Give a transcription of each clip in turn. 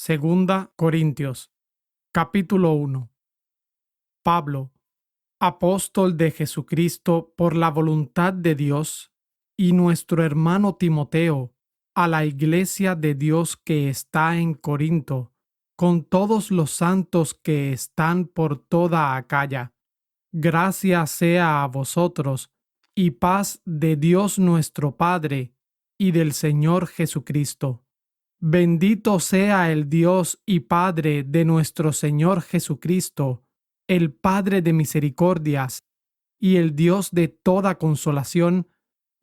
Segunda Corintios, capítulo 1. Pablo, apóstol de Jesucristo por la voluntad de Dios, y nuestro hermano Timoteo, a la iglesia de Dios que está en Corinto, con todos los santos que están por toda Acaya. Gracia sea a vosotros, y paz de Dios nuestro Padre, y del Señor Jesucristo. Bendito sea el Dios y Padre de nuestro Señor Jesucristo, el Padre de misericordias y el Dios de toda consolación,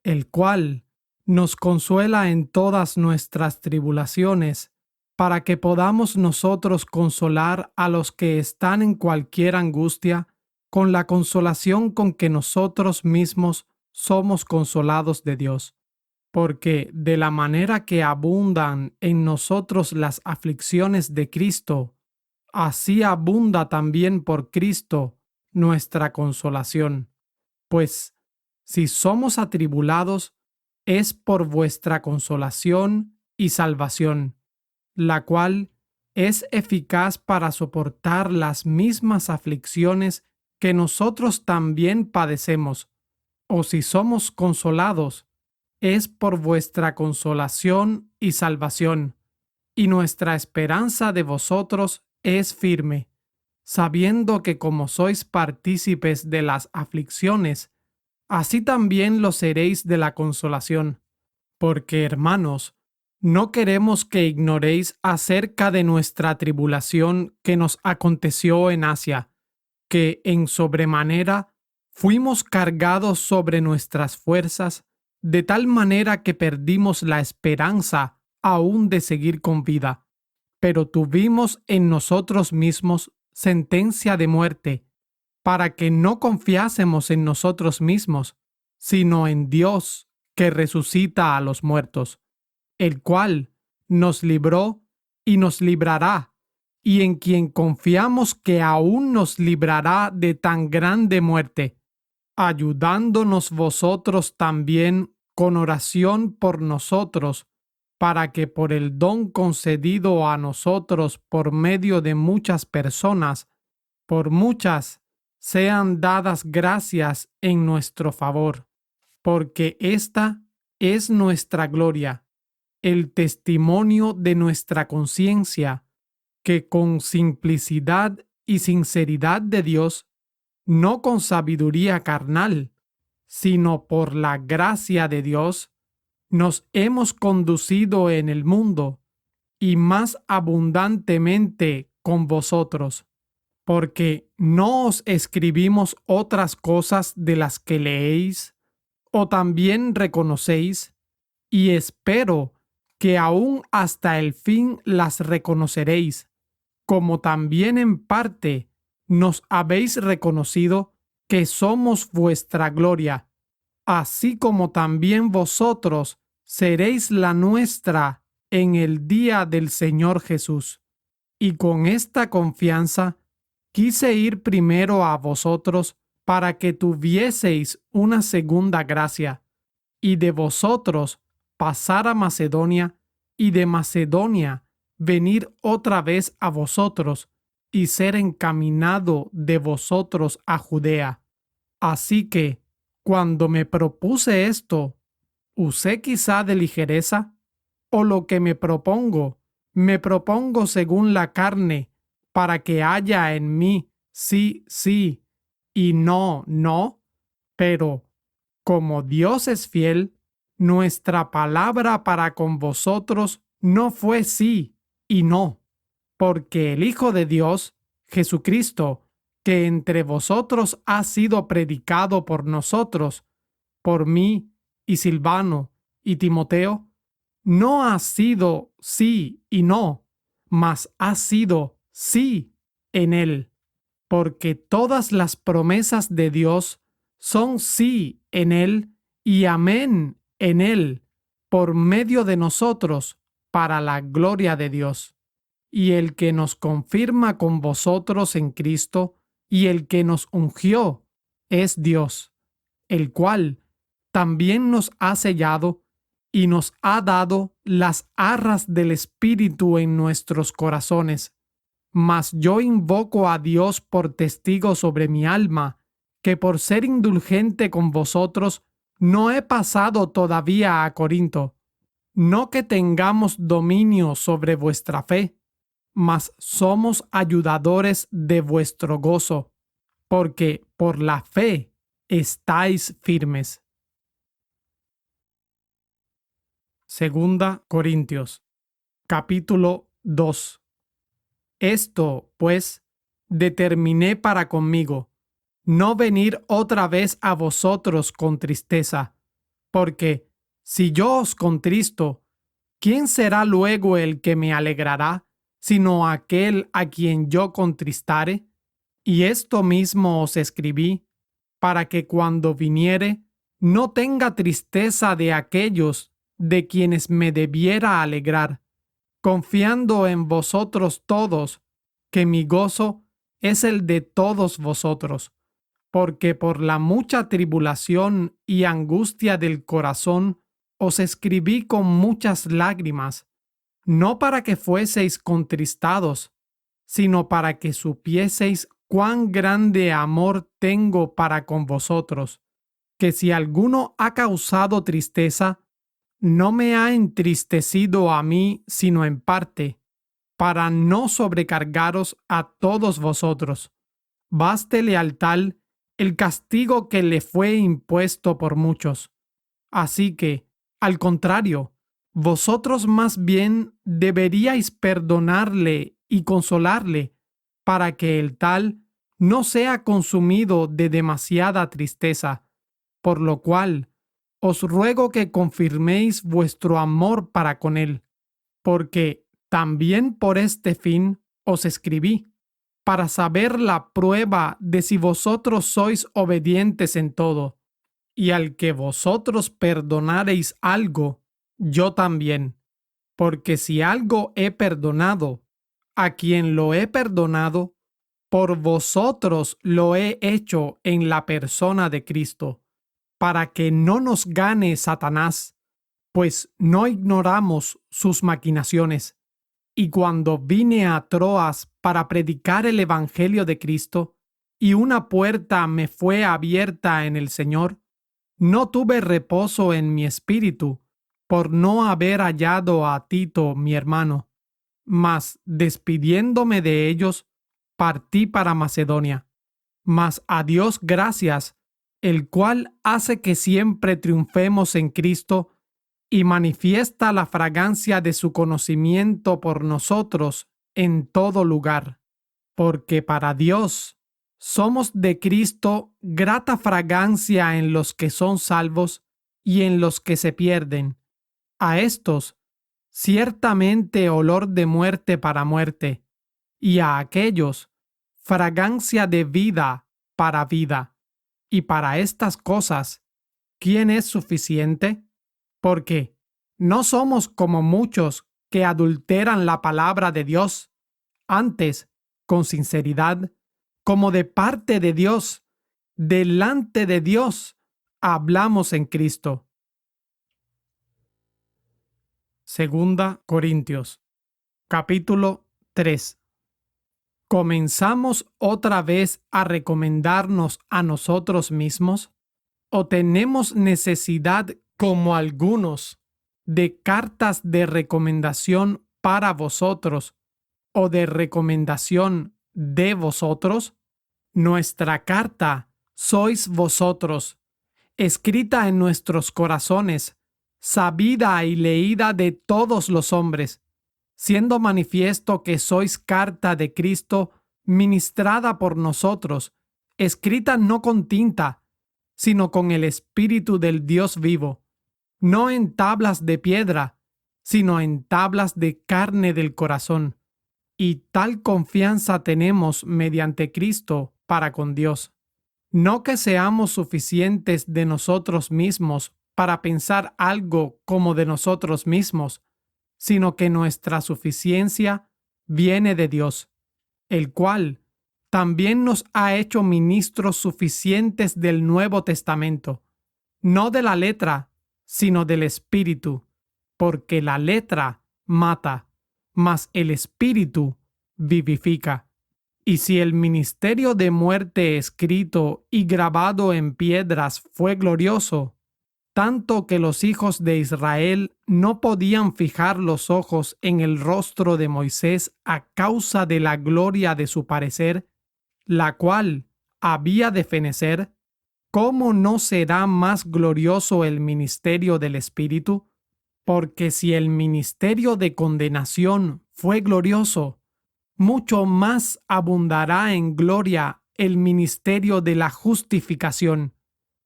el cual nos consuela en todas nuestras tribulaciones, para que podamos nosotros consolar a los que están en cualquier angustia, con la consolación con que nosotros mismos somos consolados de Dios. Porque de la manera que abundan en nosotros las aflicciones de Cristo, así abunda también por Cristo nuestra consolación. Pues, si somos atribulados, es por vuestra consolación y salvación, la cual es eficaz para soportar las mismas aflicciones que nosotros también padecemos. O si somos consolados, es por vuestra consolación y salvación, y nuestra esperanza de vosotros es firme, sabiendo que como sois partícipes de las aflicciones, así también lo seréis de la consolación. Porque, hermanos, no queremos que ignoréis acerca de nuestra tribulación que nos aconteció en Asia, que en sobremanera fuimos cargados sobre nuestras fuerzas, de tal manera que perdimos la esperanza aún de seguir con vida. Pero tuvimos en nosotros mismos sentencia de muerte, para que no confiásemos en nosotros mismos, sino en Dios, que resucita a los muertos, el cual nos libró y nos librará, y en quien confiamos que aún nos librará de tan grande muerte, ayudándonos vosotros también con oración por nosotros, para que por el don concedido a nosotros por medio de muchas personas, por muchas, sean dadas gracias en nuestro favor, porque esta es nuestra gloria, el testimonio de nuestra conciencia, que con simplicidad y sinceridad de Dios, no con sabiduría carnal, sino por la gracia de Dios, nos hemos conducido en el mundo, y más abundantemente con vosotros, porque no os escribimos otras cosas de las que leéis, o también reconocéis, y espero que aún hasta el fin las reconoceréis, como también en parte nos habéis reconocido que somos vuestra gloria, así como también vosotros seréis la nuestra en el día del Señor Jesús. Y con esta confianza quise ir primero a vosotros para que tuvieseis una segunda gracia, y de vosotros pasar a Macedonia, y de Macedonia venir otra vez a vosotros, y ser encaminado de vosotros a Judea. Así que, cuando me propuse esto, ¿usé quizá de ligereza? ¿O lo que me propongo según la carne, para que haya en mí sí, sí, y no, no? Pero, como Dios es fiel, nuestra palabra para con vosotros no fue sí y no, porque el Hijo de Dios, Jesucristo, que entre vosotros ha sido predicado por nosotros, por mí y Silvano y Timoteo, no ha sido sí y no, mas ha sido sí en él, porque todas las promesas de Dios son sí en él y amén en él, por medio de nosotros, para la gloria de Dios. Y el que nos confirma con vosotros en Cristo y el que nos ungió es Dios, el cual también nos ha sellado y nos ha dado las arras del Espíritu en nuestros corazones. Mas yo invoco a Dios por testigo sobre mi alma, que por ser indulgente con vosotros, no he pasado todavía a Corinto. No que tengamos dominio sobre vuestra fe, mas somos ayudadores de vuestro gozo, porque por la fe estáis firmes. Segunda Corintios, capítulo 2. Esto, pues, determiné para conmigo, no venir otra vez a vosotros con tristeza, porque si yo os contristo, ¿quién será luego el que me alegrará, sino aquel a quien yo contristare? Y esto mismo os escribí, para que cuando viniere, no tenga tristeza de aquellos de quienes me debiera alegrar, confiando en vosotros todos, que mi gozo es el de todos vosotros, porque por la mucha tribulación y angustia del corazón os escribí con muchas lágrimas, no para que fueseis contristados, sino para que supieseis cuán grande amor tengo para con vosotros, que si alguno ha causado tristeza, no me ha entristecido a mí sino en parte, para no sobrecargaros a todos vosotros. Bástele al tal el castigo que le fue impuesto por muchos. Así que, al contrario, vosotros más bien deberíais perdonarle y consolarle, para que el tal no sea consumido de demasiada tristeza, por lo cual os ruego que confirméis vuestro amor para con él, porque también por este fin os escribí, para saber la prueba de si vosotros sois obedientes en todo, y al que vosotros perdonareis algo, yo también, porque si algo he perdonado, a quien lo he perdonado, por vosotros lo he hecho en la persona de Cristo, para que no nos gane Satanás, pues no ignoramos sus maquinaciones. Y cuando vine a Troas para predicar el Evangelio de Cristo, y una puerta me fue abierta en el Señor, no tuve reposo en mi espíritu por no haber hallado a Tito mi hermano, mas despidiéndome de ellos, partí para Macedonia. Mas a Dios gracias, el cual hace que siempre triunfemos en Cristo y manifiesta la fragancia de su conocimiento por nosotros en todo lugar. Porque para Dios somos de Cristo grata fragancia en los que son salvos y en los que se pierden. A estos, ciertamente olor de muerte para muerte, y a aquellos, fragancia de vida para vida. Y para estas cosas, ¿quién es suficiente? Porque no somos como muchos que adulteran la palabra de Dios. Antes, con sinceridad, como de parte de Dios, delante de Dios, hablamos en Cristo. Segunda Corintios, capítulo 3. ¿Comenzamos otra vez a recomendarnos a nosotros mismos? ¿O tenemos necesidad, como algunos, de cartas de recomendación para vosotros o de recomendación de vosotros? Nuestra carta sois vosotros, escrita en nuestros corazones, sabida y leída de todos los hombres, siendo manifiesto que sois carta de Cristo ministrada por nosotros, escrita no con tinta, sino con el Espíritu del Dios vivo, no en tablas de piedra, sino en tablas de carne del corazón. Y tal confianza tenemos mediante Cristo para con Dios. No que seamos suficientes de nosotros mismos para pensar algo como de nosotros mismos, sino que nuestra suficiencia viene de Dios, el cual también nos ha hecho ministros suficientes del Nuevo Testamento, no de la letra, sino del Espíritu, porque la letra mata, mas el Espíritu vivifica. Y si el ministerio de muerte escrito y grabado en piedras fue glorioso, tanto que los hijos de Israel no podían fijar los ojos en el rostro de Moisés a causa de la gloria de su parecer, la cual había de fenecer, ¿cómo no será más glorioso el ministerio del Espíritu? Porque si el ministerio de condenación fue glorioso, mucho más abundará en gloria el ministerio de la justificación,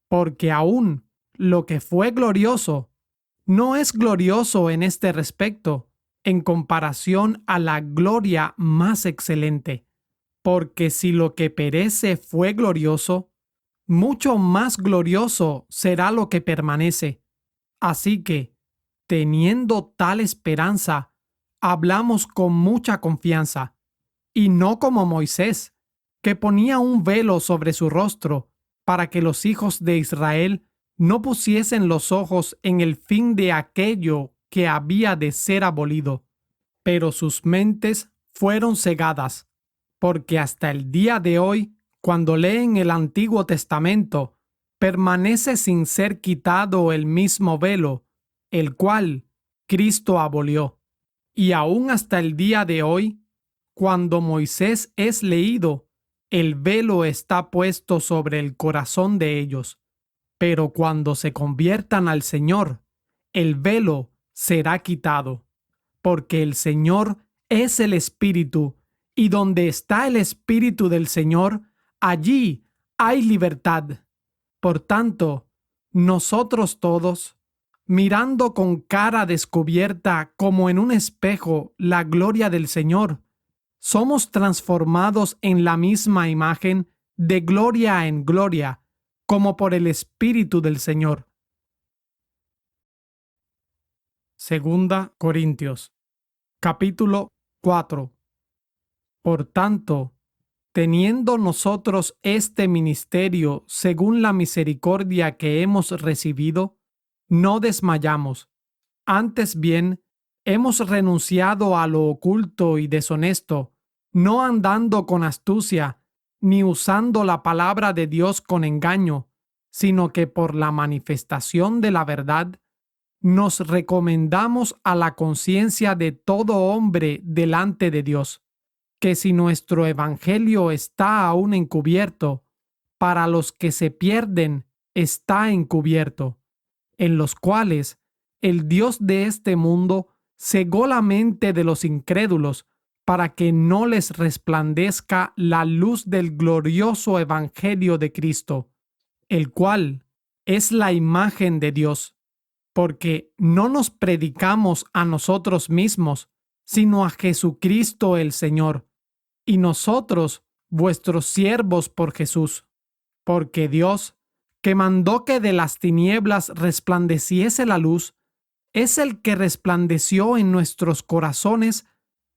porque aún lo que fue glorioso no es glorioso en este respecto, en comparación a la gloria más excelente. Porque si lo que perece fue glorioso, mucho más glorioso será lo que permanece. Así que, teniendo tal esperanza, hablamos con mucha confianza, y no como Moisés, que ponía un velo sobre su rostro, para que los hijos de Israel no pusiesen los ojos en el fin de aquello que había de ser abolido. Pero sus mentes fueron cegadas, porque hasta el día de hoy, cuando leen el Antiguo Testamento, permanece sin ser quitado el mismo velo, el cual Cristo abolió. Y aún hasta el día de hoy, cuando Moisés es leído, el velo está puesto sobre el corazón de ellos. Pero cuando se conviertan al Señor, el velo será quitado, porque el Señor es el Espíritu, y donde está el Espíritu del Señor, allí hay libertad. Por tanto, nosotros todos, mirando con cara descubierta como en un espejo la gloria del Señor, somos transformados en la misma imagen de gloria en gloria, como por el Espíritu del Señor. Segunda Corintios, capítulo 4. Por tanto, teniendo nosotros este ministerio según la misericordia que hemos recibido, no desmayamos. Antes bien, hemos renunciado a lo oculto y deshonesto, no andando con astucia, ni usando la palabra de Dios con engaño, sino que por la manifestación de la verdad, nos recomendamos a la conciencia de todo hombre delante de Dios, que si nuestro evangelio está aún encubierto, para los que se pierden está encubierto, en los cuales el Dios de este mundo cegó la mente de los incrédulos para que no les resplandezca la luz del glorioso evangelio de Cristo, el cual es la imagen de Dios, porque no nos predicamos a nosotros mismos, sino a Jesucristo el Señor, y nosotros vuestros siervos por Jesús, porque Dios, que mandó que de las tinieblas resplandeciese la luz, es el que resplandeció en nuestros corazones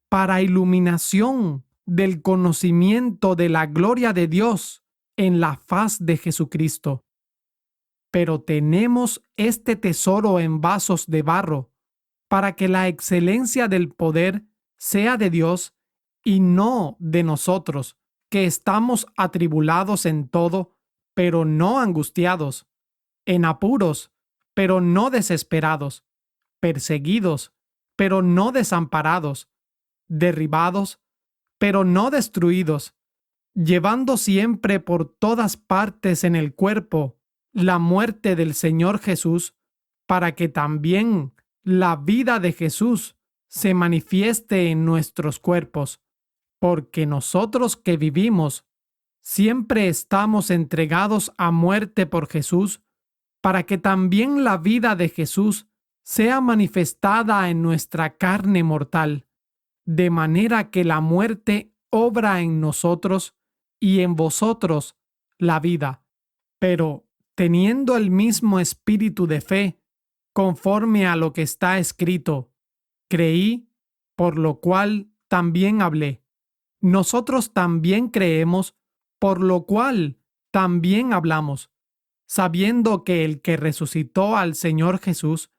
para iluminación del conocimiento de la gloria de Dios en la faz de Jesucristo. Pero tenemos este tesoro en vasos de barro, para que la excelencia del poder sea de Dios y no de nosotros, que estamos atribulados en todo, pero no angustiados, en apuros, pero no desesperados, perseguidos, pero no desamparados, derribados, pero no destruidos, llevando siempre por todas partes en el cuerpo la muerte del Señor Jesús, para que también la vida de Jesús se manifieste en nuestros cuerpos, porque nosotros que vivimos siempre estamos entregados a muerte por Jesús, para que también la vida de Jesús sea manifestada en nuestra carne mortal, de manera que la muerte obra en nosotros y en vosotros la vida. Pero teniendo el mismo espíritu de fe, conforme a lo que está escrito, creí, por lo cual también hablé. Nosotros también creemos, por lo cual también hablamos, sabiendo que el que resucitó al Señor Jesús,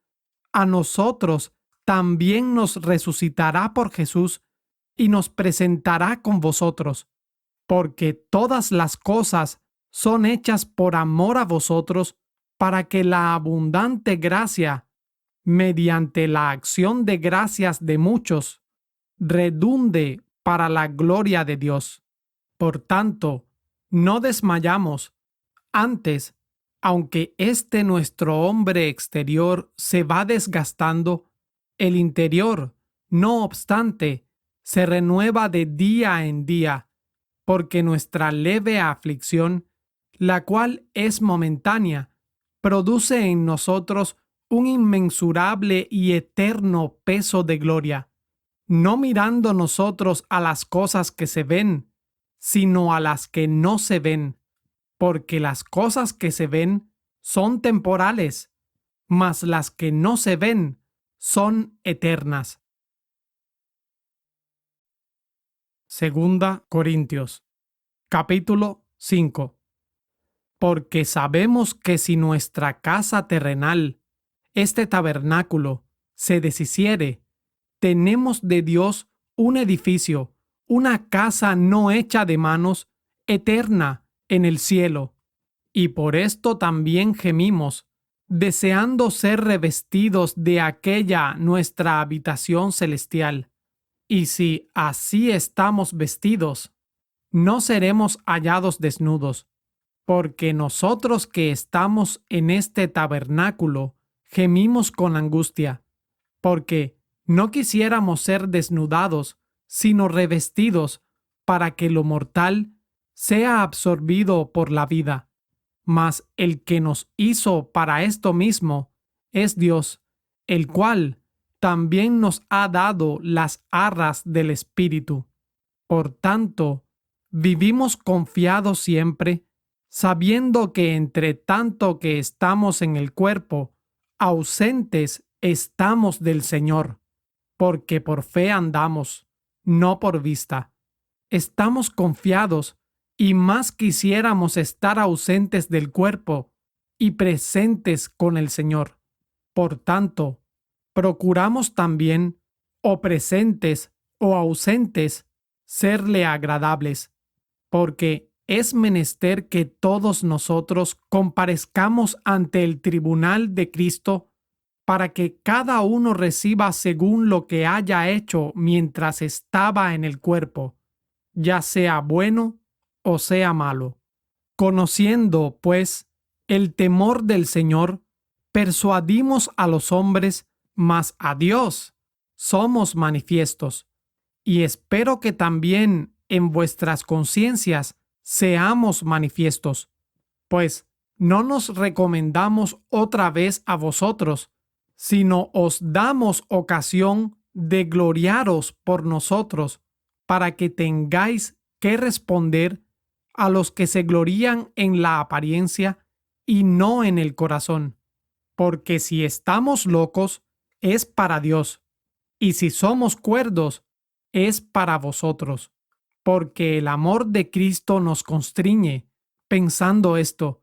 a nosotros también nos resucitará por Jesús y nos presentará con vosotros, porque todas las cosas son hechas por amor a vosotros, para que la abundante gracia, mediante la acción de gracias de muchos, redunde para la gloria de Dios. Por tanto, no desmayamos. Antes, aunque este nuestro hombre exterior se va desgastando, el interior, no obstante, se renueva de día en día, porque nuestra leve aflicción, la cual es momentánea, produce en nosotros un inmensurable y eterno peso de gloria, no mirando nosotros a las cosas que se ven, sino a las que no se ven, porque las cosas que se ven son temporales, mas las que no se ven son eternas. Segunda Corintios, capítulo 5. Porque sabemos que si nuestra casa terrenal, este tabernáculo, se deshiciere, tenemos de Dios un edificio, una casa no hecha de manos, eterna en el cielo. Y por esto también gemimos, deseando ser revestidos de aquella nuestra habitación celestial. Y si así estamos vestidos, no seremos hallados desnudos, porque nosotros que estamos en este tabernáculo gemimos con angustia, porque no quisiéramos ser desnudados, sino revestidos, para que lo mortal sea absorbido por la vida. Mas el que nos hizo para esto mismo es Dios, el cual también nos ha dado las arras del Espíritu. Por tanto, vivimos confiados siempre, sabiendo que entre tanto que estamos en el cuerpo, ausentes estamos del Señor, porque por fe andamos, no por vista. Estamos confiados y más quisiéramos estar ausentes del cuerpo y presentes con el Señor. Por tanto, procuramos también, o presentes o ausentes, serle agradables, porque es menester que todos nosotros comparezcamos ante el tribunal de Cristo, para que cada uno reciba según lo que haya hecho mientras estaba en el cuerpo, ya sea bueno o sea malo. Conociendo, pues, el temor del Señor, persuadimos a los hombres, mas a Dios somos manifiestos. Y espero que también en vuestras conciencias seamos manifiestos, pues no nos recomendamos otra vez a vosotros, sino os damos ocasión de gloriaros por nosotros, para que tengáis que responder a los que se glorían en la apariencia y no en el corazón. Porque si estamos locos, es para Dios, y si somos cuerdos, es para vosotros. Porque el amor de Cristo nos constriñe, pensando esto,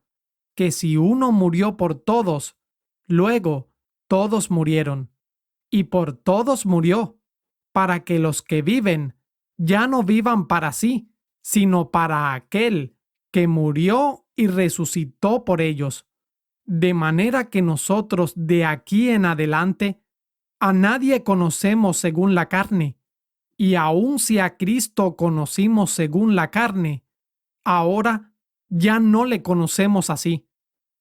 que si uno murió por todos, luego todos murieron, y por todos murió, para que los que viven ya no vivan para sí, sino para aquel que murió y resucitó por ellos. De manera que nosotros de aquí en adelante a nadie conocemos según la carne, y aun si a Cristo conocimos según la carne, ahora ya no le conocemos así.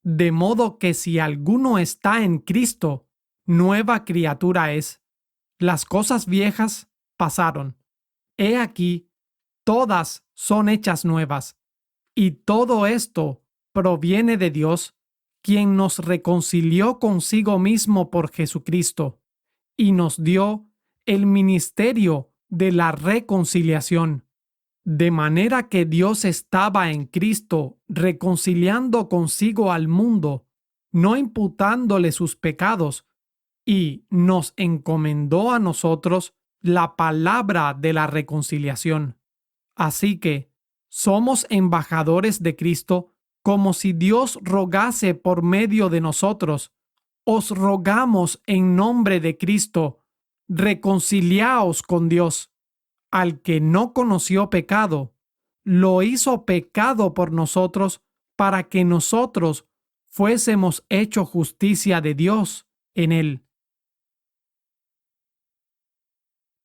De modo que si alguno está en Cristo, nueva criatura es. Las cosas viejas pasaron. He aquí, todas son hechas nuevas. Y todo esto proviene de Dios, quien nos reconcilió consigo mismo por Jesucristo, y nos dio el ministerio de la reconciliación. De manera que Dios estaba en Cristo reconciliando consigo al mundo, no imputándole sus pecados, y nos encomendó a nosotros la palabra de la reconciliación. Así que somos embajadores de Cristo, como si Dios rogase por medio de nosotros, os rogamos en nombre de Cristo, reconciliaos con Dios. Al que no conoció pecado, lo hizo pecado por nosotros para que nosotros fuésemos hecho justicia de Dios en él.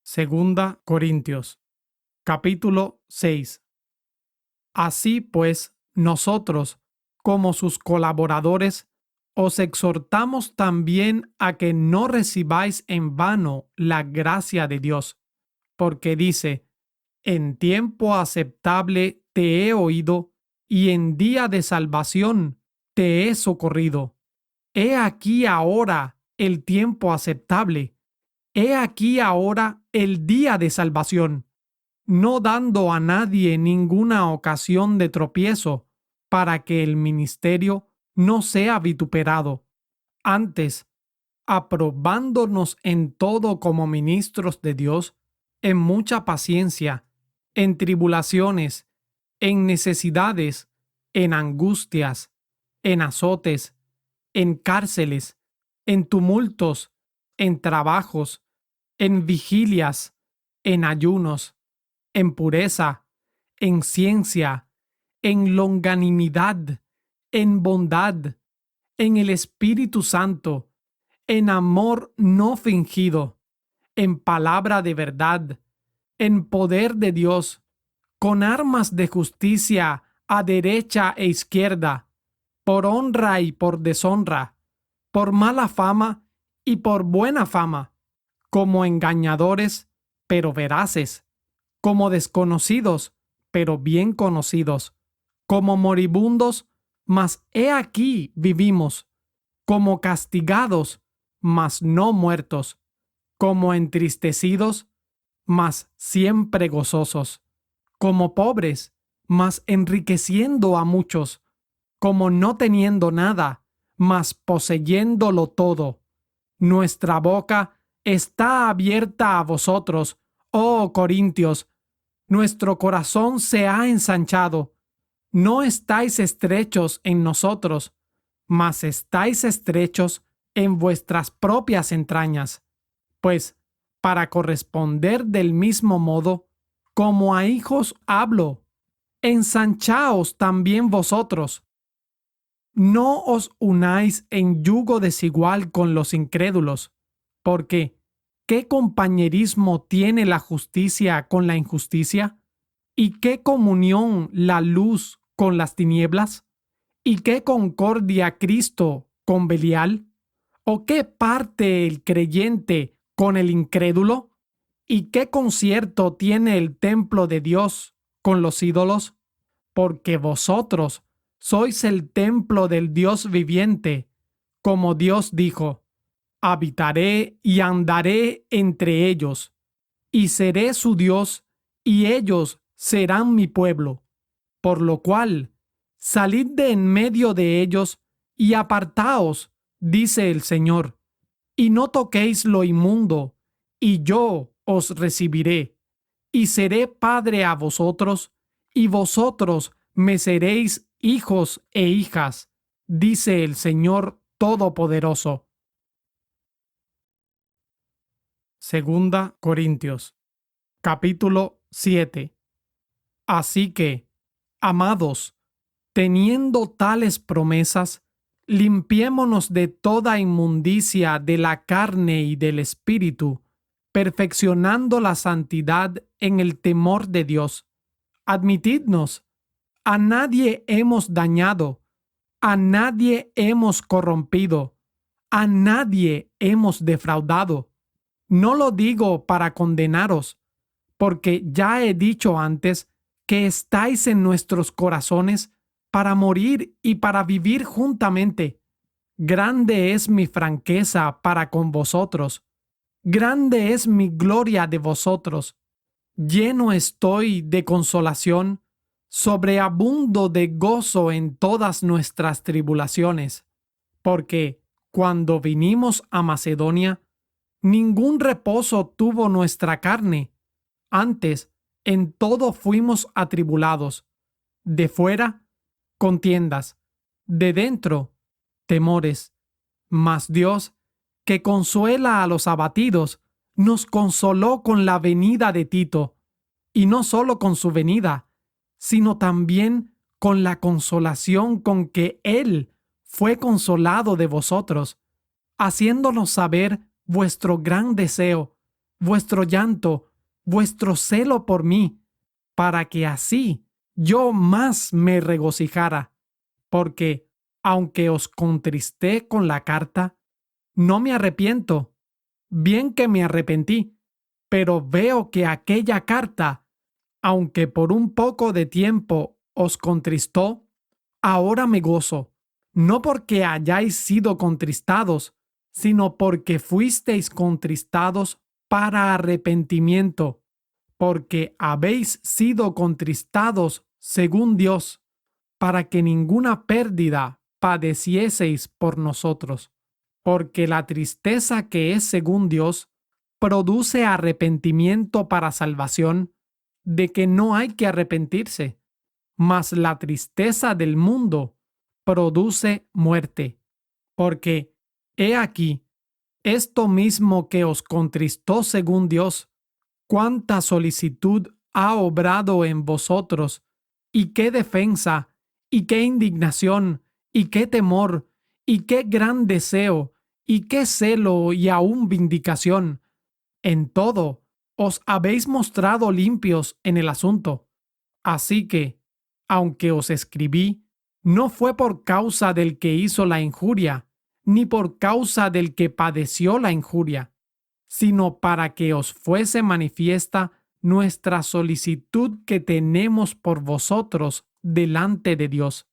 Segunda Corintios, capítulo 6. Así pues, nosotros, como sus colaboradores, os exhortamos también a que no recibáis en vano la gracia de Dios, porque dice: en tiempo aceptable te he oído, y en día de salvación te he socorrido. He aquí ahora el tiempo aceptable. He aquí ahora el día de salvación, no dando a nadie ninguna ocasión de tropiezo, para que el ministerio no sea vituperado. Antes, aprobándonos en todo como ministros de Dios, en mucha paciencia, en tribulaciones, en necesidades, en angustias, en azotes, en cárceles, en tumultos, en trabajos, en vigilias, en ayunos, en pureza, en ciencia, en longanimidad, en bondad, en el Espíritu Santo, en amor no fingido, en palabra de verdad, en poder de Dios, con armas de justicia a derecha e izquierda, por honra y por deshonra, por mala fama y por buena fama, como engañadores, pero veraces, como desconocidos, pero bien conocidos, como moribundos, mas he aquí vivimos, como castigados, mas no muertos, como entristecidos, mas siempre gozosos, como pobres, mas enriqueciendo a muchos, como no teniendo nada, mas poseyéndolo todo. Nuestra boca está abierta a vosotros, oh Corintios. Nuestro corazón se ha ensanchado. No estáis estrechos en nosotros, mas estáis estrechos en vuestras propias entrañas. Pues, para corresponder del mismo modo, como a hijos hablo, ensanchaos también vosotros. No os unáis en yugo desigual con los incrédulos, porque ¿qué compañerismo tiene la justicia con la injusticia? ¿Y qué comunión la luz con las tinieblas? ¿Y qué concordia Cristo con Belial? ¿O qué parte el creyente con el incrédulo? ¿Y qué concierto tiene el templo de Dios con los ídolos? Porque vosotros sois el templo del Dios viviente, como Dios dijo: habitaré y andaré entre ellos, y seré su Dios, y ellos serán mi pueblo. Por lo cual, salid de en medio de ellos y apartaos, dice el Señor, y no toquéis lo inmundo, y yo os recibiré, y seré padre a vosotros, y vosotros me seréis hijos e hijas, dice el Señor Todopoderoso. Segunda Corintios, capítulo 7. Así que, amados, teniendo tales promesas, limpiémonos de toda inmundicia de la carne y del espíritu, perfeccionando la santidad en el temor de Dios. Admitidnos, a nadie hemos dañado, a nadie hemos corrompido, a nadie hemos defraudado. No lo digo para condenaros, porque ya he dicho antes que estáis en nuestros corazones para morir y para vivir juntamente. Grande es mi franqueza para con vosotros. Grande es mi gloria de vosotros. Lleno estoy de consolación, sobreabundo de gozo en todas nuestras tribulaciones, porque cuando vinimos a Macedonia, ningún reposo tuvo nuestra carne. Antes, en todo fuimos atribulados, de fuera contiendas, de dentro, temores. Mas Dios, que consuela a los abatidos, nos consoló con la venida de Tito, y no solo con su venida, sino también con la consolación con que Él fue consolado de vosotros, haciéndonos saber vuestro gran deseo, vuestro llanto, vuestro celo por mí, para que así yo más me regocijara, porque, aunque os contristé con la carta, no me arrepiento, bien que me arrepentí, pero veo que aquella carta, aunque por un poco de tiempo os contristó, ahora me gozo, no porque hayáis sido contristados, sino porque fuisteis contristados para arrepentimiento, porque habéis sido contristados según Dios, para que ninguna pérdida padecieseis por nosotros, porque la tristeza que es según Dios produce arrepentimiento para salvación, de que no hay que arrepentirse, mas la tristeza del mundo produce muerte, porque, he aquí, esto mismo que os contristó según Dios, cuánta solicitud ha obrado en vosotros, y qué defensa, y qué indignación, y qué temor, y qué gran deseo, y qué celo y aún vindicación. En todo os habéis mostrado limpios en el asunto. Así que, aunque os escribí, no fue por causa del que hizo la injuria, ni por causa del que padeció la injuria, sino para que os fuese manifiesta nuestra solicitud que tenemos por vosotros delante de Dios.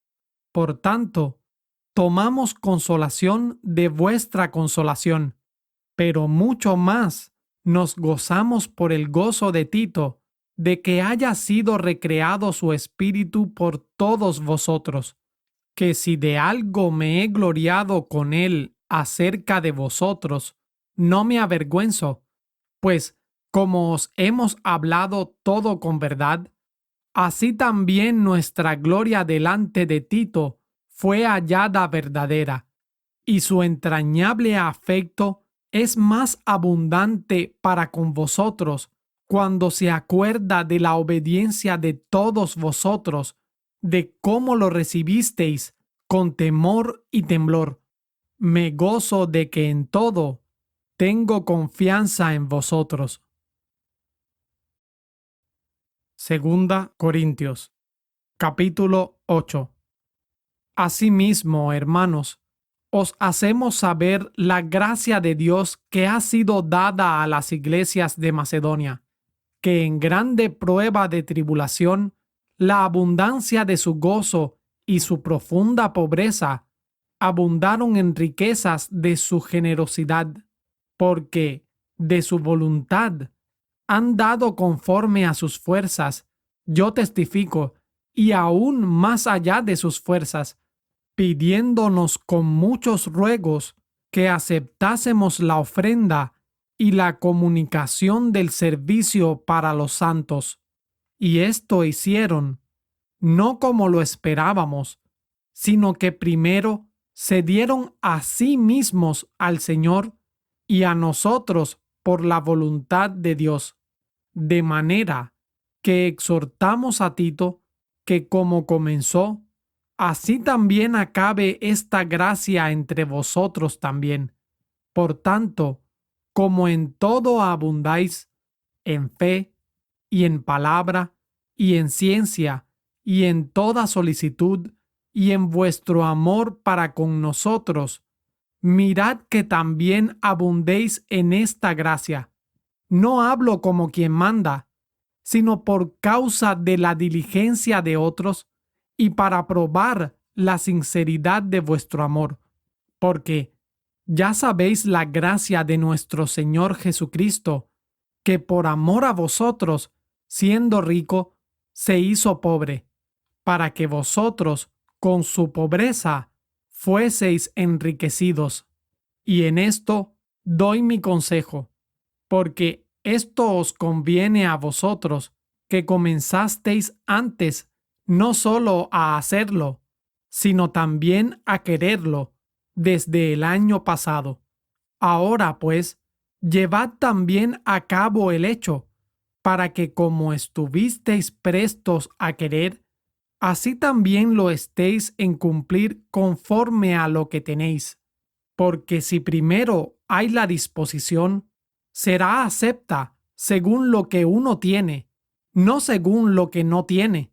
Por tanto, tomamos consolación de vuestra consolación, pero mucho más nos gozamos por el gozo de Tito, de que haya sido recreado su espíritu por todos vosotros, que si de algo me he gloriado con él acerca de vosotros, no me avergüenzo, pues como os hemos hablado todo con verdad, así también nuestra gloria delante de Tito fue hallada verdadera, y su entrañable afecto es más abundante para con vosotros cuando se acuerda de la obediencia de todos vosotros, de cómo lo recibisteis con temor y temblor. Me gozo de que en todo tengo confianza en vosotros. Segunda Corintios, capítulo 8. Asimismo, hermanos, os hacemos saber la gracia de Dios que ha sido dada a las iglesias de Macedonia, que en grande prueba de tribulación, la abundancia de su gozo y su profunda pobreza abundaron en riquezas de su generosidad, porque de su voluntad han dado conforme a sus fuerzas, yo testifico, y aún más allá de sus fuerzas, pidiéndonos con muchos ruegos que aceptásemos la ofrenda y la comunicación del servicio para los santos. Y esto hicieron, no como lo esperábamos, sino que primero se dieron a sí mismos al Señor y a nosotros por la voluntad de Dios, de manera que exhortamos a Tito que como comenzó, así también acabe esta gracia entre vosotros también. Por tanto, como en todo abundáis, en fe, y en palabra, y en ciencia, y en toda solicitud, y en vuestro amor para con nosotros, mirad que también abundéis en esta gracia. No hablo como quien manda, sino por causa de la diligencia de otros y para probar la sinceridad de vuestro amor, porque ya sabéis la gracia de nuestro Señor Jesucristo, que por amor a vosotros, siendo rico, se hizo pobre, para que vosotros, con su pobreza, fueseis enriquecidos. Y en esto doy mi consejo, porque esto os conviene a vosotros, que comenzasteis antes no solo a hacerlo, sino también a quererlo desde el año pasado. Ahora, pues, llevad también a cabo el hecho, para que como estuvisteis prestos a querer, así también lo estéis en cumplir conforme a lo que tenéis. Porque si primero hay la disposición, será acepta según lo que uno tiene, no según lo que no tiene.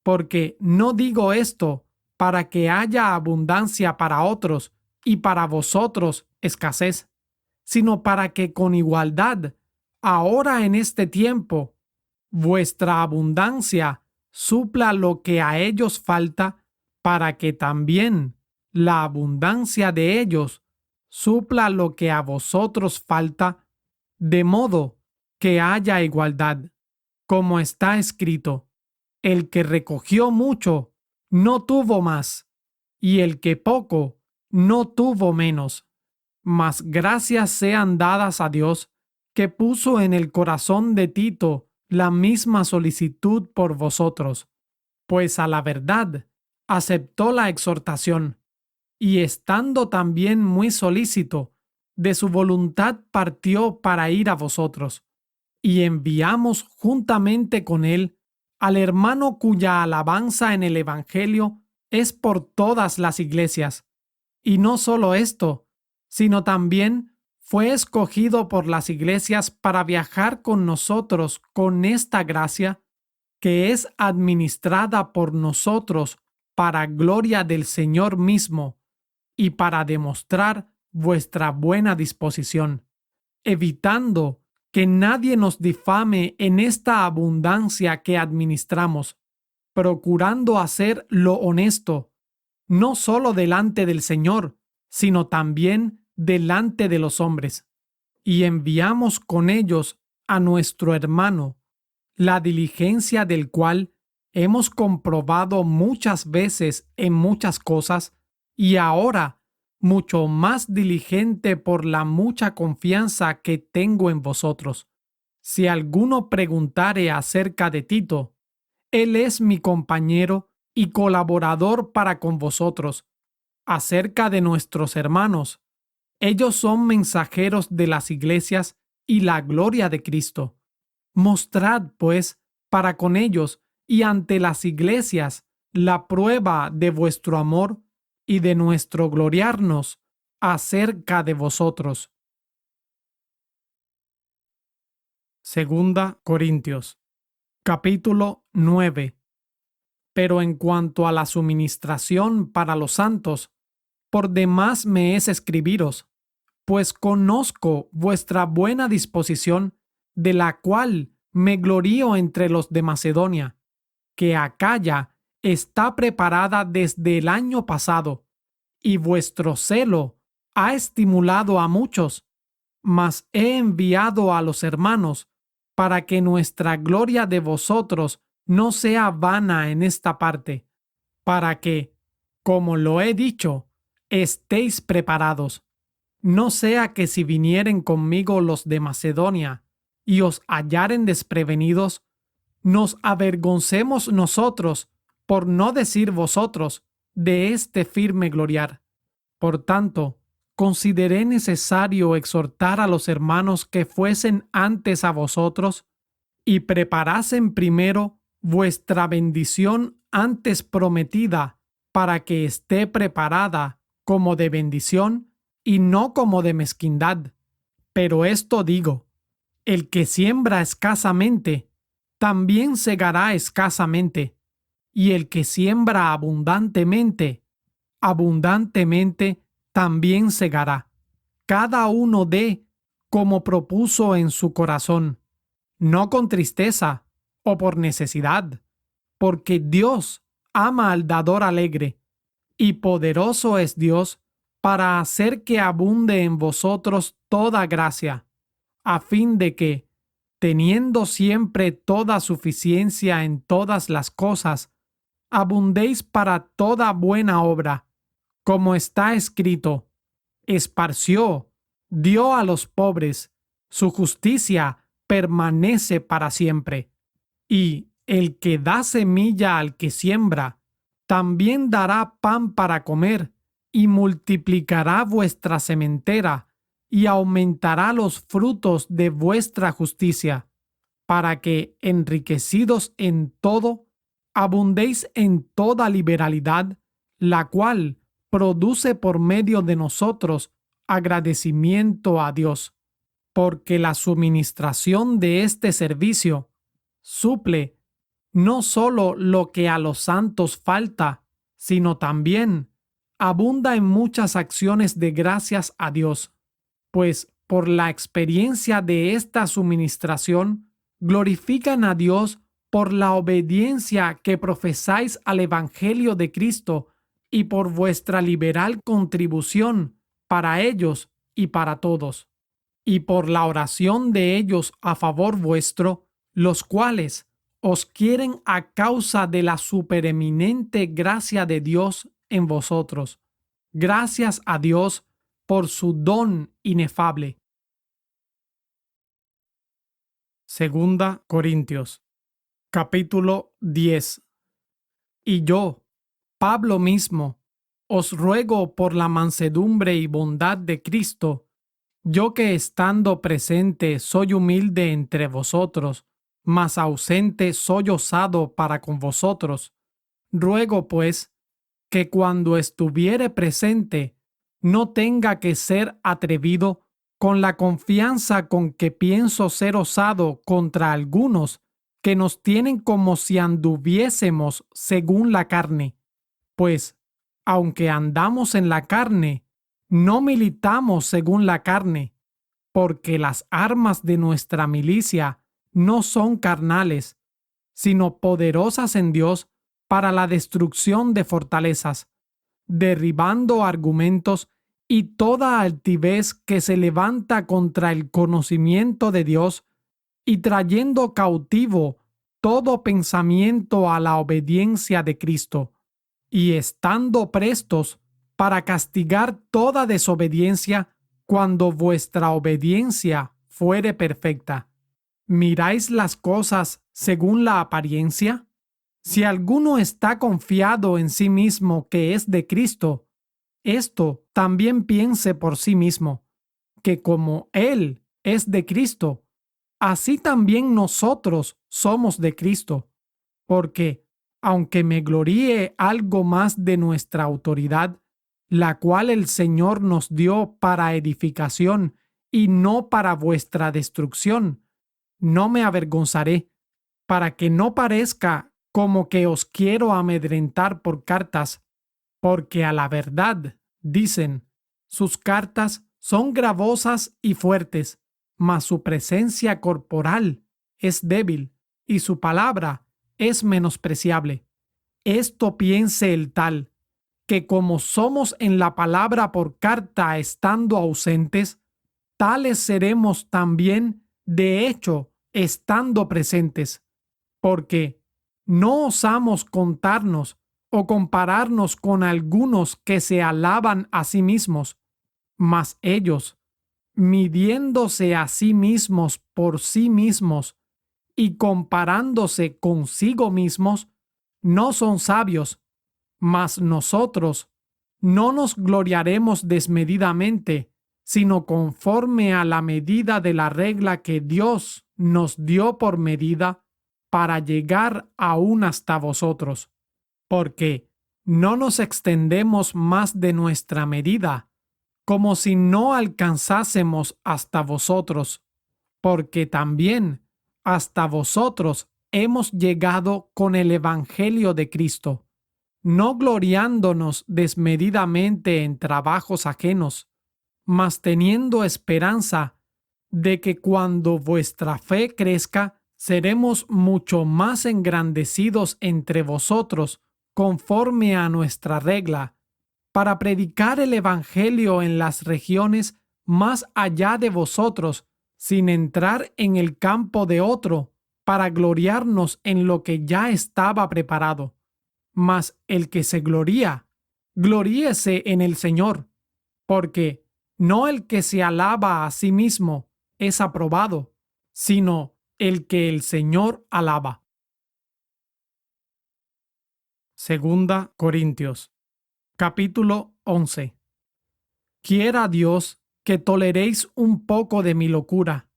Porque no digo esto para que haya abundancia para otros y para vosotros escasez, sino para que con igualdad, ahora en este tiempo, vuestra abundancia supla lo que a ellos falta, para que también la abundancia de ellos supla lo que a vosotros falta, de modo que haya igualdad, como está escrito: el que recogió mucho no tuvo más, y el que poco no tuvo menos. Mas gracias sean dadas a Dios, que puso en el corazón de Tito la misma solicitud por vosotros, pues a la verdad aceptó la exhortación, y estando también muy solícito, de su voluntad partió para ir a vosotros, y enviamos juntamente con él al hermano cuya alabanza en el Evangelio es por todas las iglesias. Y no solo esto, sino también fue escogido por las iglesias para viajar con nosotros con esta gracia, que es administrada por nosotros para gloria del Señor mismo y para demostrar vuestra buena disposición, evitando que nadie nos difame en esta abundancia que administramos, procurando hacer lo honesto, no solo delante del Señor, sino también delante de los hombres. Y enviamos con ellos a nuestro hermano, la diligencia del cual hemos comprobado muchas veces en muchas cosas, y ahora mucho más diligente por la mucha confianza que tengo en vosotros. Si alguno preguntare acerca de Tito, él es mi compañero y colaborador para con vosotros. Acerca de nuestros hermanos, ellos son mensajeros de las iglesias y la gloria de Cristo. Mostrad, pues, para con ellos y ante las iglesias la prueba de vuestro amor y de nuestro gloriarnos acerca de vosotros. Segunda Corintios, capítulo 9. Pero en cuanto a la suministración para los santos, por demás me es escribiros, pues conozco vuestra buena disposición, de la cual me glorío entre los de Macedonia, que Acaya está preparada desde el año pasado, y vuestro celo ha estimulado a muchos, mas he enviado a los hermanos para que nuestra gloria de vosotros no sea vana en esta parte, para que, como lo he dicho, estéis preparados. No sea que si vinieren conmigo los de Macedonia y os hallaren desprevenidos, nos avergoncemos nosotros, por no decir vosotros, de este firme gloriar. Por tanto, consideré necesario exhortar a los hermanos que fuesen antes a vosotros y preparasen primero vuestra bendición antes prometida, para que esté preparada como de bendición y no como de mezquindad. Pero esto digo: el que siembra escasamente, también segará escasamente, y el que siembra abundantemente, abundantemente también segará. Cada uno dé como propuso en su corazón, no con tristeza o por necesidad, porque Dios ama al dador alegre, y poderoso es Dios para hacer que abunde en vosotros toda gracia, a fin de que, teniendo siempre toda suficiencia en todas las cosas, abundéis para toda buena obra, como está escrito: esparció, dio a los pobres, su justicia permanece para siempre. Y el que da semilla al que siembra, también dará pan para comer, y multiplicará vuestra sementera, y aumentará los frutos de vuestra justicia, para que, enriquecidos en todo, abundéis en toda liberalidad, la cual produce por medio de nosotros agradecimiento a Dios, porque la suministración de este servicio suple no solo lo que a los santos falta, sino también abunda en muchas acciones de gracias a Dios, pues por la experiencia de esta suministración glorifican a Dios por la obediencia que profesáis al Evangelio de Cristo y por vuestra liberal contribución para ellos y para todos, y por la oración de ellos a favor vuestro, los cuales os quieren a causa de la supereminente gracia de Dios en vosotros. Gracias a Dios por su don inefable. Segunda Corintios, capítulo 10. Y yo, Pablo mismo, os ruego por la mansedumbre y bondad de Cristo, yo que estando presente soy humilde entre vosotros, mas ausente soy osado para con vosotros. Ruego, pues, que cuando estuviere presente, no tenga que ser atrevido con la confianza con que pienso ser osado contra algunos que nos tienen como si anduviésemos según la carne. Pues, aunque andamos en la carne, no militamos según la carne, porque las armas de nuestra milicia no son carnales, sino poderosas en Dios para la destrucción de fortalezas, derribando argumentos y toda altivez que se levanta contra el conocimiento de Dios, y trayendo cautivo todo pensamiento a la obediencia de Cristo, y estando prestos para castigar toda desobediencia cuando vuestra obediencia fuere perfecta. ¿Miráis las cosas según la apariencia? Si alguno está confiado en sí mismo que es de Cristo, esto también piense por sí mismo, que como Él es de Cristo, así también nosotros somos de Cristo. Porque, aunque me gloríe algo más de nuestra autoridad, la cual el Señor nos dio para edificación y no para vuestra destrucción, no me avergonzaré, para que no parezca como que os quiero amedrentar por cartas, porque a la verdad, dicen, sus cartas son gravosas y fuertes, mas su presencia corporal es débil y su palabra es menospreciable. Esto piense el tal, que como somos en la palabra por carta estando ausentes, tales seremos también de hecho estando presentes, porque no osamos contarnos o compararnos con algunos que se alaban a sí mismos, mas ellos, midiéndose a sí mismos por sí mismos y comparándose consigo mismos, no son sabios, mas nosotros no nos gloriaremos desmedidamente, sino conforme a la medida de la regla que Dios nos dio por medida para llegar aún hasta vosotros, porque no nos extendemos más de nuestra medida, como si no alcanzásemos hasta vosotros, porque también hasta vosotros hemos llegado con el Evangelio de Cristo, no gloriándonos desmedidamente en trabajos ajenos, mas teniendo esperanza de que cuando vuestra fe crezca, seremos mucho más engrandecidos entre vosotros conforme a nuestra regla, para predicar el Evangelio en las regiones más allá de vosotros, sin entrar en el campo de otro, para gloriarnos en lo que ya estaba preparado. Mas el que se gloría, gloríese en el Señor, porque no el que se alaba a sí mismo es aprobado, sino el que el Señor alaba. Segunda Corintios, capítulo 11. Quiera Dios que toleréis un poco de mi locura.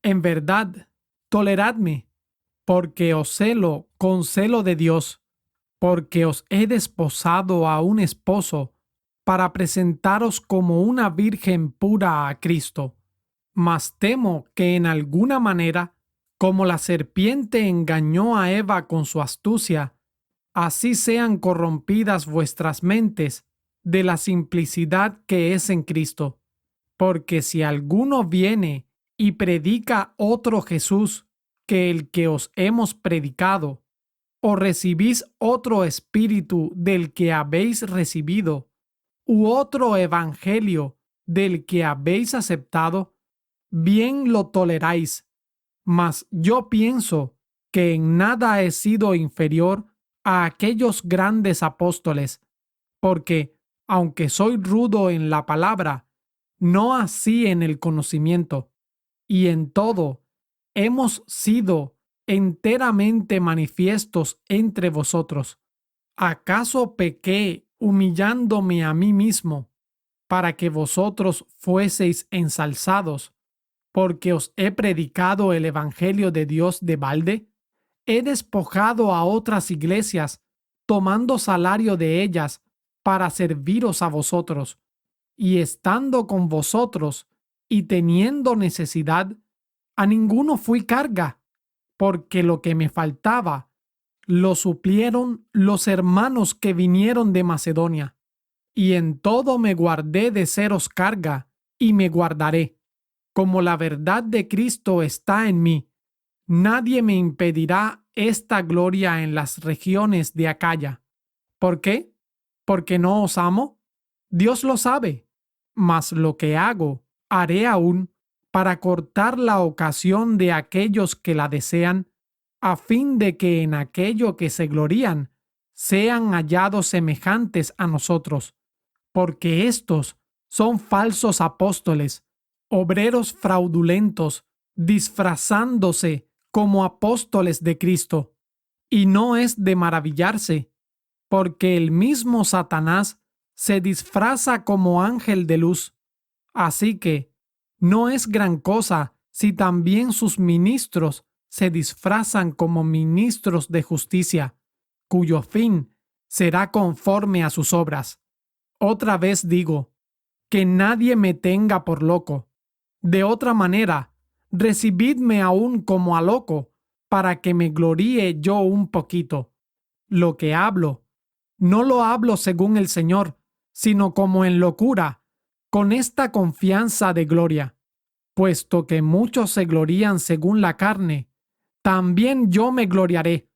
En verdad, toleradme, porque os celo con celo de Dios, porque os he desposado a un esposo para presentaros como una virgen pura a Cristo. Mas temo que en alguna manera, como la serpiente engañó a Eva con su astucia, así sean corrompidas vuestras mentes de la simplicidad que es en Cristo. Porque si alguno viene y predica otro Jesús que el que os hemos predicado, o recibís otro espíritu del que habéis recibido, u otro evangelio del que habéis aceptado, bien lo toleráis. Mas yo pienso que en nada he sido inferior a aquellos grandes apóstoles, porque, aunque soy rudo en la palabra, no así en el conocimiento, y en todo hemos sido enteramente manifiestos entre vosotros. ¿Acaso pequé humillándome a mí mismo para que vosotros fueseis ensalzados, porque os he predicado el Evangelio de Dios de balde? He despojado a otras iglesias, tomando salario de ellas para serviros a vosotros, y estando con vosotros y teniendo necesidad, a ninguno fui carga, porque lo que me faltaba lo suplieron los hermanos que vinieron de Macedonia, y en todo me guardé de seros carga, y me guardaré. Como la verdad de Cristo está en mí, nadie me impedirá esta gloria en las regiones de Acaya. ¿Por qué? ¿Porque no os amo? Dios lo sabe. Mas lo que hago, haré aún para cortar la ocasión de aquellos que la desean, a fin de que en aquello que se glorían sean hallados semejantes a nosotros, porque éstos son falsos apóstoles, obreros fraudulentos, disfrazándose como apóstoles de Cristo. Y no es de maravillarse, porque el mismo Satanás se disfraza como ángel de luz. Así que no es gran cosa si también sus ministros se disfrazan como ministros de justicia, cuyo fin será conforme a sus obras. Otra vez digo, que nadie me tenga por loco. De otra manera, recibidme aún como a loco, para que me gloríe yo un poquito. Lo que hablo, no lo hablo según el Señor, sino como en locura, con esta confianza de gloria. Puesto que muchos se glorían según la carne, también yo me gloriaré,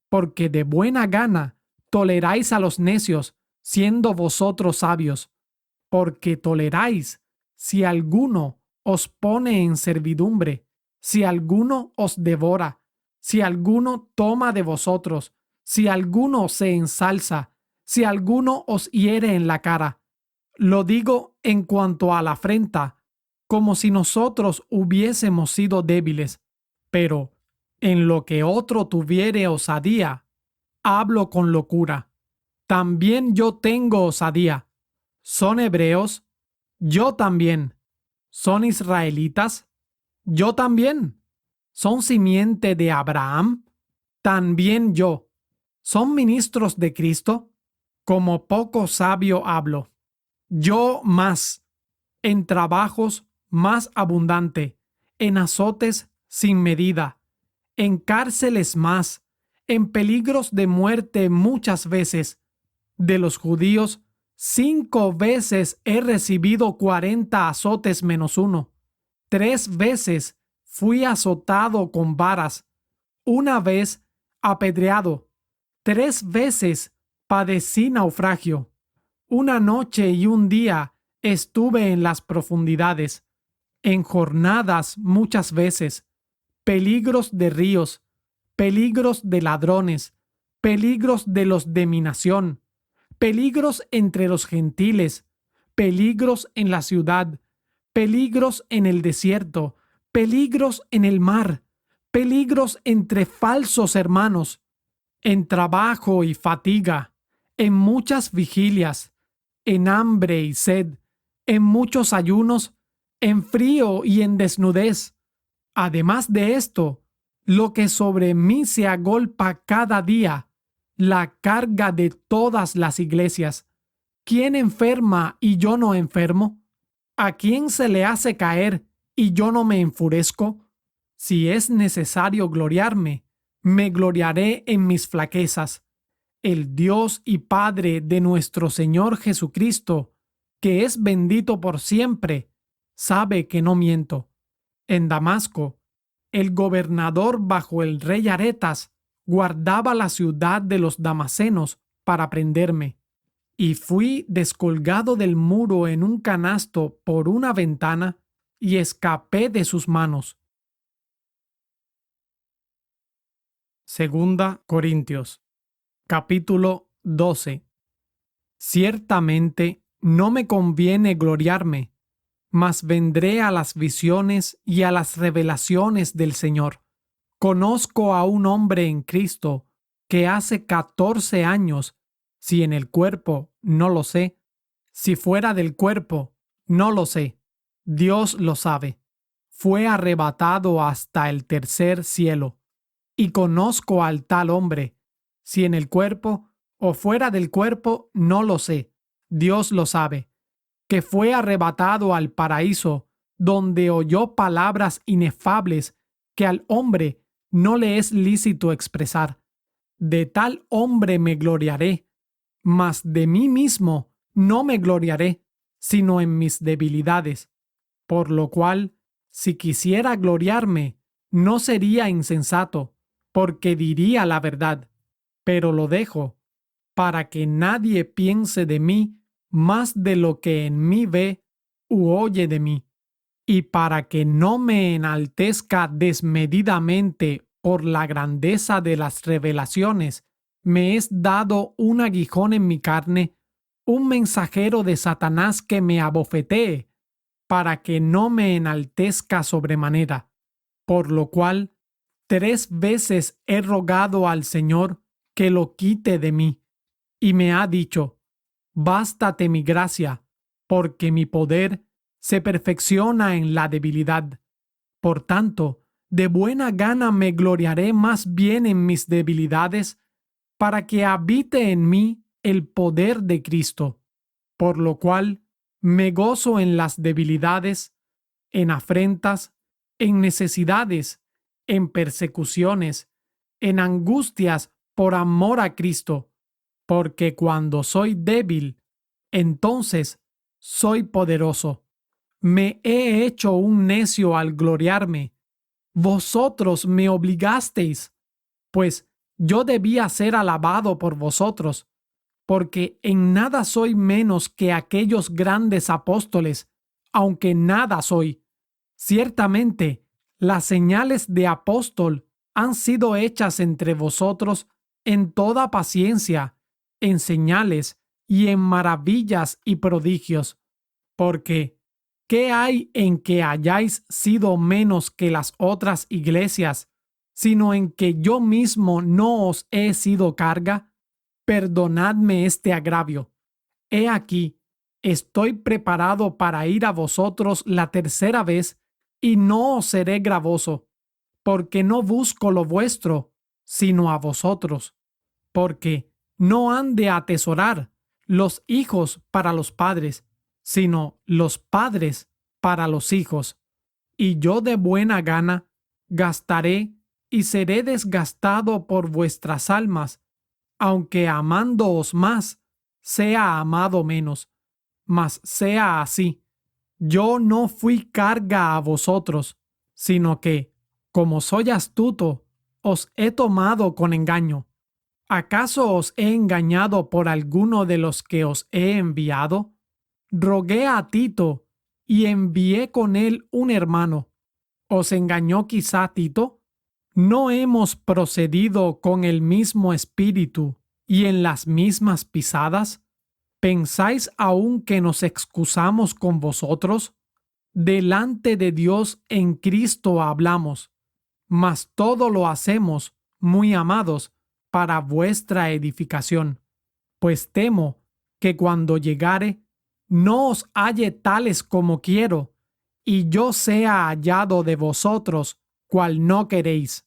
porque de buena gana toleráis a los necios, siendo vosotros sabios, porque toleráis si alguno os pone en servidumbre, si alguno os devora, si alguno toma de vosotros, si alguno se ensalza, si alguno os hiere en la cara. Lo digo en cuanto a la afrenta, como si nosotros hubiésemos sido débiles, pero en lo que otro tuviere osadía, hablo con locura. También yo tengo osadía. ¿Son hebreos? Yo también. ¿Son israelitas? Yo también. ¿Son simiente de Abraham? También yo. ¿Son ministros de Cristo? Como poco sabio hablo. Yo más. En trabajos más abundante, en azotes sin medida, en cárceles más, en peligros de muerte muchas veces. De los judíos, 5 veces he recibido 40 azotes menos uno. 3 veces fui azotado con varas. 1 vez apedreado. 3 veces padecí naufragio. 1 noche y 1 día estuve en las profundidades. En jornadas muchas veces. Peligros de ríos. Peligros de ladrones. Peligros de los de mi nación. Peligros entre los gentiles, peligros en la ciudad, peligros en el desierto, peligros en el mar, peligros entre falsos hermanos, en trabajo y fatiga, en muchas vigilias, en hambre y sed, en muchos ayunos, en frío y en desnudez. Además de esto, lo que sobre mí se agolpa cada día, la carga de todas las iglesias. ¿Quién enferma y yo no enfermo? ¿A quién se le hace caer y yo no me enfurezco? Si es necesario gloriarme, me gloriaré en mis flaquezas. El Dios y Padre de nuestro Señor Jesucristo, que es bendito por siempre, sabe que no miento. En Damasco, el gobernador bajo el rey Aretas guardaba la ciudad de los damasenos para prenderme, y fui descolgado del muro en un canasto por una ventana y escapé de sus manos. Segunda Corintios, capítulo 12. Ciertamente no me conviene gloriarme, mas vendré a las visiones y a las revelaciones del Señor. Conozco a un hombre en Cristo que hace 14 años, si en el cuerpo, no lo sé, si fuera del cuerpo, no lo sé, Dios lo sabe, fue arrebatado hasta el tercer cielo. Y conozco al tal hombre, si en el cuerpo o fuera del cuerpo, no lo sé, Dios lo sabe, que fue arrebatado al paraíso, donde oyó palabras inefables que al hombre no le es lícito expresar. De tal hombre me gloriaré, mas de mí mismo no me gloriaré, sino en mis debilidades. Por lo cual, si quisiera gloriarme, no sería insensato, porque diría la verdad, pero lo dejo, para que nadie piense de mí más de lo que en mí ve u oye de mí, y para que no me enaltezca desmedidamente por la grandeza de las revelaciones, me es dado un aguijón en mi carne, un mensajero de Satanás que me abofetee, para que no me enaltezca sobremanera, por lo cual 3 veces he rogado al Señor que lo quite de mí, y me ha dicho: bástate mi gracia, porque mi poder se perfecciona en la debilidad. Por tanto, de buena gana me gloriaré más bien en mis debilidades, para que habite en mí el poder de Cristo. Por lo cual, me gozo en las debilidades, en afrentas, en necesidades, en persecuciones, en angustias por amor a Cristo, porque cuando soy débil, entonces soy poderoso. Me he hecho un necio al gloriarme. Vosotros me obligasteis, pues yo debía ser alabado por vosotros, porque en nada soy menos que aquellos grandes apóstoles, aunque nada soy. Ciertamente, las señales de apóstol han sido hechas entre vosotros en toda paciencia, en señales y en maravillas y prodigios, porque ¿qué hay en que hayáis sido menos que las otras iglesias, sino en que yo mismo no os he sido carga? Perdonadme este agravio. He aquí, estoy preparado para ir a vosotros la tercera vez, y no os seré gravoso, porque no busco lo vuestro, sino a vosotros, porque no han de atesorar los hijos para los padres, sino los padres para los hijos. Y yo de buena gana gastaré y seré desgastado por vuestras almas, aunque amándoos más, sea amado menos, mas sea así. Yo no fui carga a vosotros, sino que, como soy astuto, os he tomado con engaño. ¿Acaso os he engañado por alguno de los que os he enviado? Rogué a Tito y envié con él un hermano. ¿Os engañó quizá Tito? ¿No hemos procedido con el mismo espíritu y en las mismas pisadas? ¿Pensáis aún que nos excusamos con vosotros? Delante de Dios en Cristo hablamos, mas todo lo hacemos, muy amados, para vuestra edificación. pues temo que cuando llegare no os halle tales como quiero, y yo sea hallado de vosotros, cual no queréis,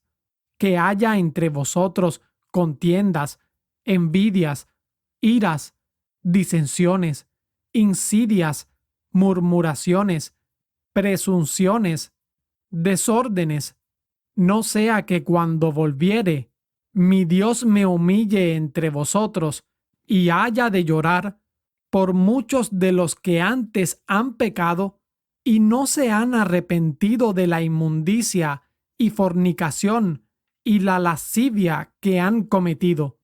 que haya entre vosotros contiendas, envidias, iras, disensiones, insidias, murmuraciones, presunciones, desórdenes, no sea que cuando volviere, mi Dios me humille entre vosotros y haya de llorar por muchos de los que antes han pecado y no se han arrepentido de la inmundicia y fornicación y la lascivia que han cometido.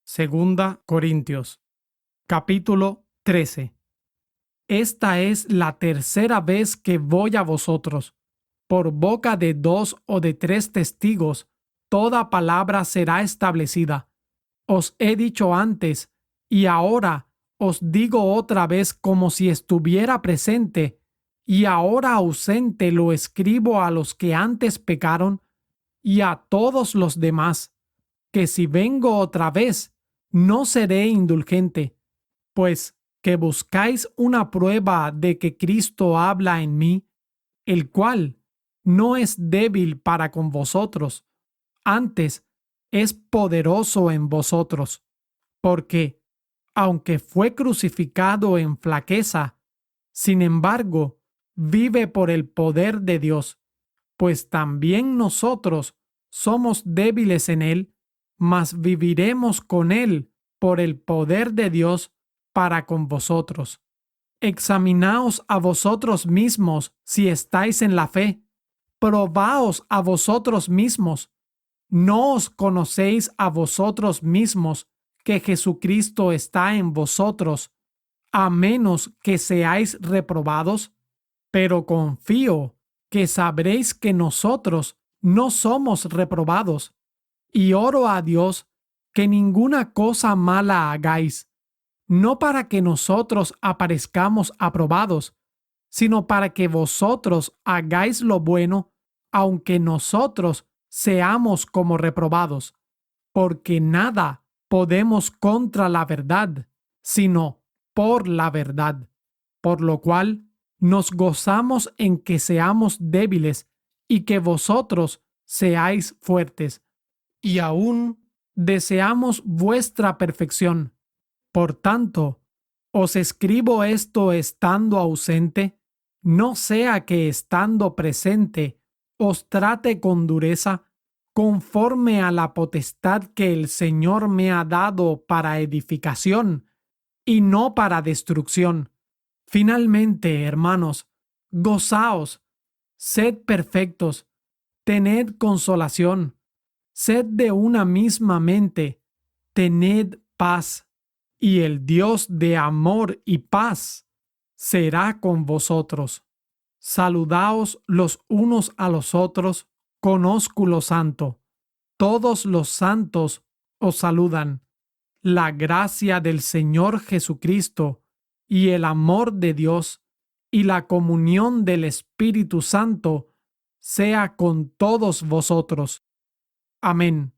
Segunda Corintios, capítulo 13. Esta es la tercera vez que voy a vosotros. Por boca de 2 o de 3 testigos, toda palabra será establecida. Os he dicho antes, y ahora os digo otra vez como si estuviera presente, y ahora ausente lo escribo a los que antes pecaron, y a todos los demás, que si vengo otra vez, no seré indulgente, pues que buscáis una prueba de que Cristo habla en mí, el cual no es débil para con vosotros, antes es poderoso en vosotros, porque, aunque fue crucificado en flaqueza, sin embargo, vive por el poder de Dios, pues también nosotros somos débiles en él, mas viviremos con él por el poder de Dios para con vosotros. Examinaos a vosotros mismos si estáis en la fe. Probaos a vosotros mismos. ¿No os conocéis a vosotros mismos que Jesucristo está en vosotros, a menos que seáis reprobados? Pero confío que sabréis que nosotros no somos reprobados, y oro a Dios que ninguna cosa mala hagáis, no para que nosotros aparezcamos aprobados, sino para que vosotros hagáis lo bueno, aunque nosotros seamos como reprobados, porque nada podemos contra la verdad, sino por la verdad, por lo cual nos gozamos en que seamos débiles y que vosotros seáis fuertes, y aún deseamos vuestra perfección. Por tanto, os escribo esto estando ausente, no sea que estando presente os trate con dureza, conforme a la potestad que el Señor me ha dado para edificación y no para destrucción. Finalmente, hermanos, gozaos, sed perfectos, tened consolación, sed de una misma mente, tened paz, y el Dios de amor y paz será con vosotros. Saludaos los unos a los otros con ósculo santo. Todos los santos os saludan. La gracia del Señor Jesucristo y el amor de Dios y la comunión del Espíritu Santo sea con todos vosotros. Amén.